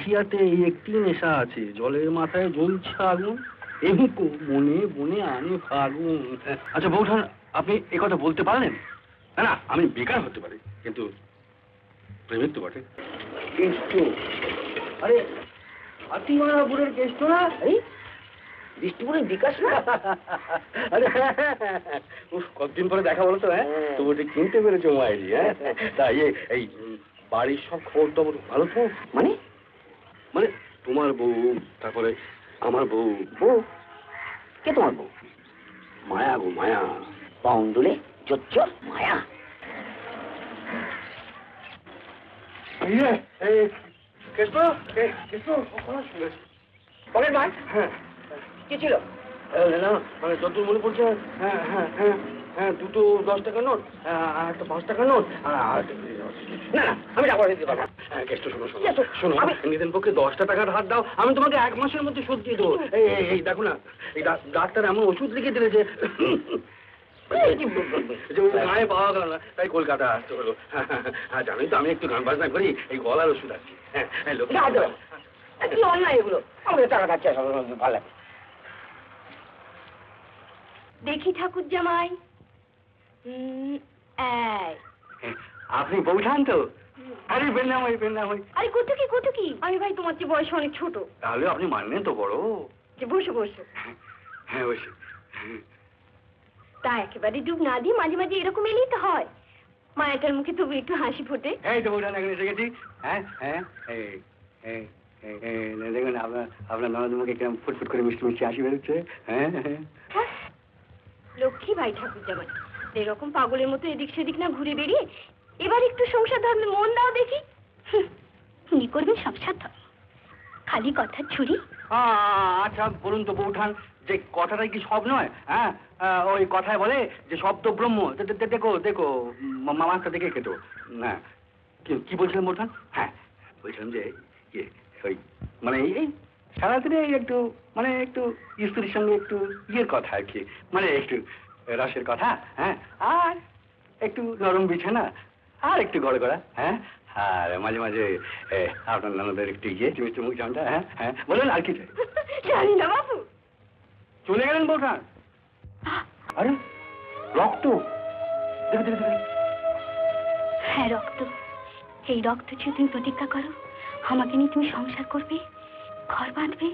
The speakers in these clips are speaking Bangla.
এশিয়াতে এই একটি নেশা আছে, জলের মাথায় জ্বলছে আগুন, এমুকো মনে বনে আনে ফাগুন। আচ্ছা বৌঠান, আপনি এ কথা বলতে পারলেন? না না, আমি বেকার হতে পারি, কিন্তু প্রেমিক তো বটে। কেষ্ট, আরে হাতিমারাপুরের কেষ্ট না? এই দৃষ্টিপুরের বিকাশ না? আরে কতদিন পরে দেখা বলো তো। হ্যাঁ, তো ওটা কিনতে পেরেছো মায়েরি? হ্যাঁ, তাই এই বাড়ির সব খবর টবর ভালো তো? মানে মানে তোমার বউ, তারপরে আমার বউ। বউ? কে তোমার বউ? মায়া গো মায়া। পাউন্ডুলে চোর মায়া। কেষ্ট, কেষ্ট, পকেট মার। হ্যাঁ, কি ছিল? না মানে যতদূর মনে পড়ছে, হ্যাঁ হ্যাঁ হ্যাঁ হ্যাঁ, দুটো 10 টাকার নোট, আর একটা 5 টাকার নোট, আর না না, আমি টাকা দিতে পারবো না। কেষ্ট শোনো শোনো শোনো, নিজের পক্ষে 10টা টাকার হাত দাও, আমি তোমাকে 1 মাসের মধ্যে শোধ দিয়ে দেবো। এই দেখো না, এই ডাক্তার এমন ওষুধ লিখে দিয়েছে গায়ে পাওয়া গেল না, তাই কলকাতা আসতে হলো। হ্যাঁ জানোই তো আমি একটু গান বাজনা করি, এই গলার ওষুধ আছে। হ্যাঁ কি অন্যায় এগুলো? আমাদের টাকা খাচ্ছে, ভালো লাগে। দেখি ঠাকুর জামাই। আপনি বৌঠান তো? আরে বেনামই বেনামই। আরে কত কি আমি ভাই তোমার চেয়ে বয়স অনেক ছোট। তাহলে আপনি মানলেন তো বড়। যে বসে বসে। হ্যাঁ বসে। তা একেবারে ডুব না দিয়ে মাঝে মাঝে এরকম এলেই তো হয়, মায়াটার মুখে তবু একটু হাসি ফোটে। এই তো বৌঠান এখন এসে গেছি। হ্যাঁ হ্যাঁ, দেখুন আপনার ননদ মুখে কিরম ফুটফুট করে মিষ্টি মিষ্টি হাসি বেরোচ্ছে। হ্যাঁ হ্যাঁ, লক্ষ্মী ভাই ঠাকুর জামাই, এরকম পাগলের মতো এদিক সেদিক না ঘুরে বেরিয়ে এবার একটু সংসার ধর্মে মন দাও দেখি। কি করবে সংসার ধর্ম, খালি কথার ছুরি। আচ্ছা বলুন তো বৌঠান, যে কথাটাই কি সব নয়? হ্যাঁ, ওই কথায় বলে যে শব্দ ব্রহ্ম। দেখো দেখো, মামাটা দেখে কেটো না। কি বলছিলাম বৌঠান? হ্যাঁ বলছিলাম যে ওই মানে এই সারাদিনে একটু মানে একটু স্ত্রীর সঙ্গে একটু ইয়ের কথা আর কি, মানে একটু রসের কথা। হ্যাঁ, আর একটু নরম বিছানা, আর একটু গড় গড়া। হ্যাঁ, আর মাঝে মাঝে আপনার ননদের একটু ইয়ে মিষ্টি মুখ জানটা। হ্যাঁ হ্যাঁ, বলুন আর কি চাই? জানি না বাবু। চলে গেলেন বৌঠান? আরে রক্ত, দেখে দেখে দেখে। হ্যাঁ রক্ত, এই রক্ত যদি তুমি প্রতিজ্ঞা করো আমাকে নিয়ে তুমি সংসার করবে, ঘর বাঁধবে,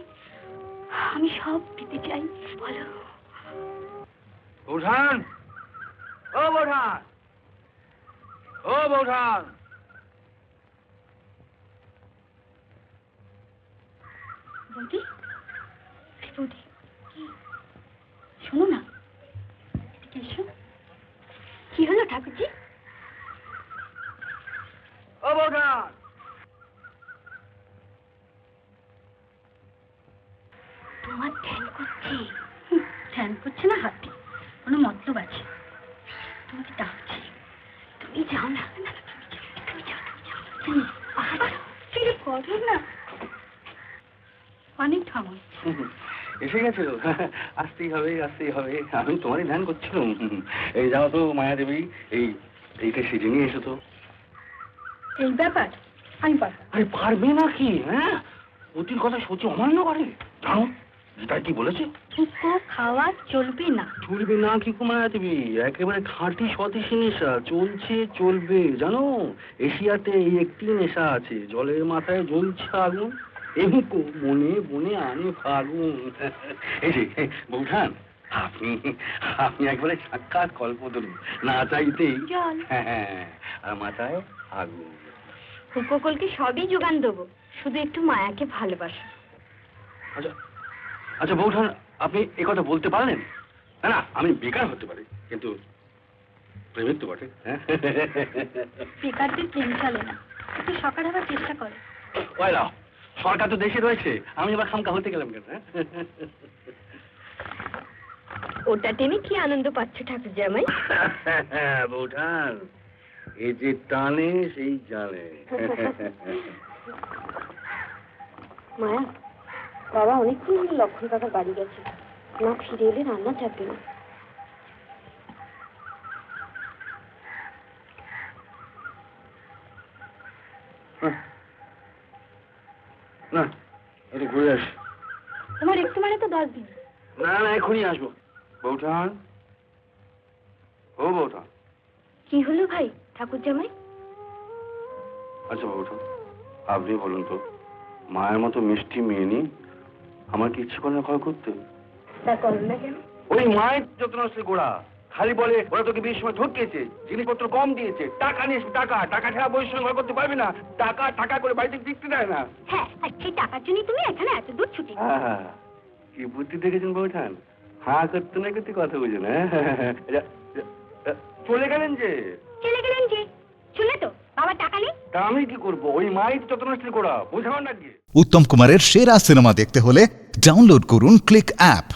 আমি সব দিতে চাই। বলো। বৌঠান, ও বৌঠান, ও বৌঠান। বৌদি, বৌদি, শোনো না, এদিকে এসো। কি হলো ঠাকুরজি? ও বৌঠান। তোমার ধ্যান করছি। ধ্যান করছে না হাতে, কোনো মতলব আছে। তোমাকে ডাকছি, তুমি যাও না। তুমি যাও করো না, অনেক ঢঙ। এসে গেছো? আসতেই হবে আসতেই হবে, আমি তোমারই ধ্যান করছিলাম। এই যাও তো মায়া দেবী, এইটা সেজে নিয়ে এসো তো। এই ব্যাপার আমি পারবো। আরে পারবে নাকি? হ্যাঁ, অতির কথা সত্যি অমান্য করে, জানো গীতায় কি বলেছে? ফুকো খাওয়া চলবে না। চলবে না কি মায়া দেবী? একেবারে খাঁটি স্বদেশী নেশা, চলছে চলবে। জানো এশিয়াতে এই একটি নেশা আছে, জলের মাথায় জ্বলছে আগুন, এমুকো মনে বনে আনে ফাগুন। এই যে বৌঠান, আপনি আপনি একবারে সাক্ষাৎ কল্পতরু, না চাইতেই জল। হ্যাঁ, আর মাথায় আগুন। উপকূলকে সবই যোগান দেবো, শুধু একটু মায়াকে ভালোবাসো। আচ্ছা আচ্ছা বৌঠান, আপনি এ কথা বলতে পারলেন? না না, আমি বেকার হতে পারি, কিন্তু প্রেমিক তো বটে। বেকারদের প্রেম চলে না, একটু সকাল হবার চেষ্টা করো। ওইলা, সরকার তো দেশে রয়েছে, আমি এবার খামকা হতে গেলাম কেন? ওটা টেনে কি আনন্দ পাচ্ছ ঠাকুর জামাই? বৌঠান, এই যে টানে সেই জানে। মায়া, বাবা অনেকক্ষণ হলো লক্ষণ কাকার বাড়ি গেছে, না ফিরে এলে রান্না চাপবে না। না একটু ঘুরে আসি। তোমার একটু মানে তো 10 দিন। না না এখনই আসবো। বৌঠান, ও বৌঠান। কি হলো ভাই ঠাকুর জামাই? আচ্ছা বৌঠান, আপনি বলুন তো, মায়ের মতো মিষ্টি মেয়ে নি আমার কি ইচ্ছে করে না ক্ষয় করতে? তা করো না কেন? ওই মায়ের যত নষ্ট গোড়া, খালি বলে ওরা তোকে বিয়ের সময় ঠকিয়েছে, জিনিসপত্র কম দিয়েছে, টাকা নিয়ে এসে টাকা টাকা ছাড়া বইয়ের সঙ্গে ঘর করতে পারবে না, টাকা টাকা করে বাড়িতে টিকতে দেয় না। হ্যাঁ, আর সেই টাকার জন্যই তুমি এখানে এত দূর ছুটি। হ্যাঁ, কি বুদ্ধি দেখেছেন বৌঠান, হ্যাঁ করতে না করতে কথা বুঝেন। চলে গেলেন যে? চলে গেলেন যে? শুনে তো বাবা টাকা নেই। তা আমি কি করবো? ওই মায়ের যত নষ্ট গোড়া, বোঝাবেন না কি? উত্তম কুমারের সেরা সিনেমা দেখতে হলে ডাউনলোড করুন ক্লিক অ্যাপ।